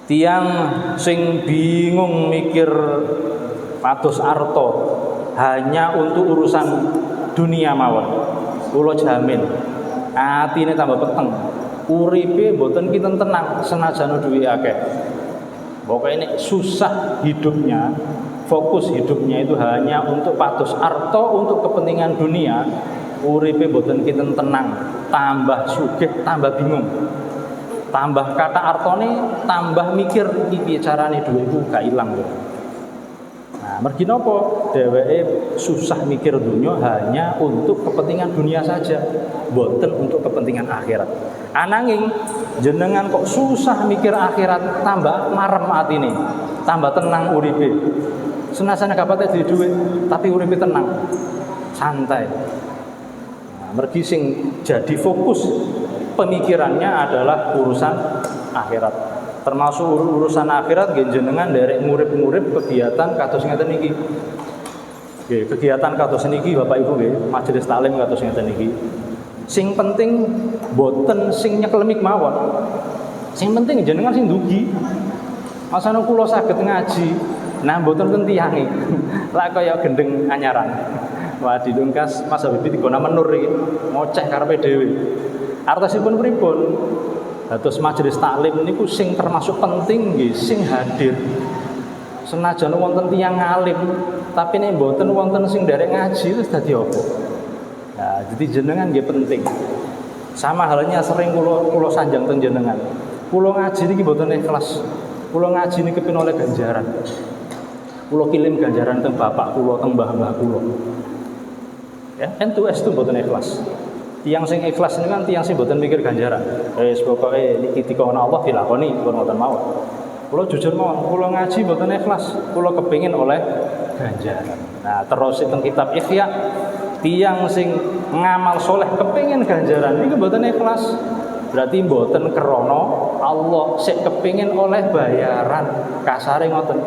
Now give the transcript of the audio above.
Tiang sing bingung mikir pados arto hanya untuk urusan dunia mawon, kula jamin atine tambah peteng, uripe mboten kinten tenang senajan duwe akeh. Pokoknya ini susah hidupnya, fokus hidupnya itu hanya untuk pados arto, untuk kepentingan dunia. Uripe mboten kinten tenang, tambah sugih, tambah bingung. Tambah kata artone, tambah mikir iki piye carane dhuwitku gak ilang kok. Nah, mergi napa? Dheweke susah mikir dunia hanya untuk kepentingan dunia saja, mboten untuk kepentingan akhirat. Ananging jenengan kok susah mikir akhirat, tambah marem atine, tambah tenang uripe. Senajan gak pate duwe dhuwit, tapi uripe tenang, santai. Nah, mergi sing jadi fokus pemikirannya adalah urusan akhirat. Termasuk urusan akhirat nggih jenengan nderek ngurip-ngurip kegiatan kados ngeten niki. Nggih, kegiatan kados niki Bapak Ibu nggih, majelis taklim kados ngeten niki. Sing penting boten sing nyekelemik mawon. Sing penting jenengan sing ndugi. Masane kula saged ngaji, nah boten ten tiyange. Lah kaya gendeng anyaran. Wah didungkas Mas Habib digona menur iki, ngoceh karepe dhewe. Artosipun pripun? Dados majelis taklim niku sing termasuk penting nggih sing hadir. Senajan wonten tiyang alim, tapi nek mboten wonten sing nderek ngaji wis dadi apa? Nah, jadi jenengan nggih penting. Sama halnya sering kula sanjang teng jenengan. Kula ngaji niki mboten ikhlas. Kula ngaji niki kepin oleh ganjaran. Kula kirim ganjaran teng bapak kula, teng mbah-mbah kula. Ya, entu mboten ikhlas. Tiang sing ikhlas ini kan tiang sing mboten mikir ganjaran. Wis pokoke niki dikon Allah dilakoni pun ngoten mawon. Kula jujur mawon, kula ngaji mboten ikhlas, kula kepengin oleh ganjaran. Nah, terus teng kitab Ihya, tiang sing ngamal soleh kepengin ganjaran niku mboten ikhlas. Berarti mboten krana Allah sik kepengin oleh bayaran. Kasare ngoten,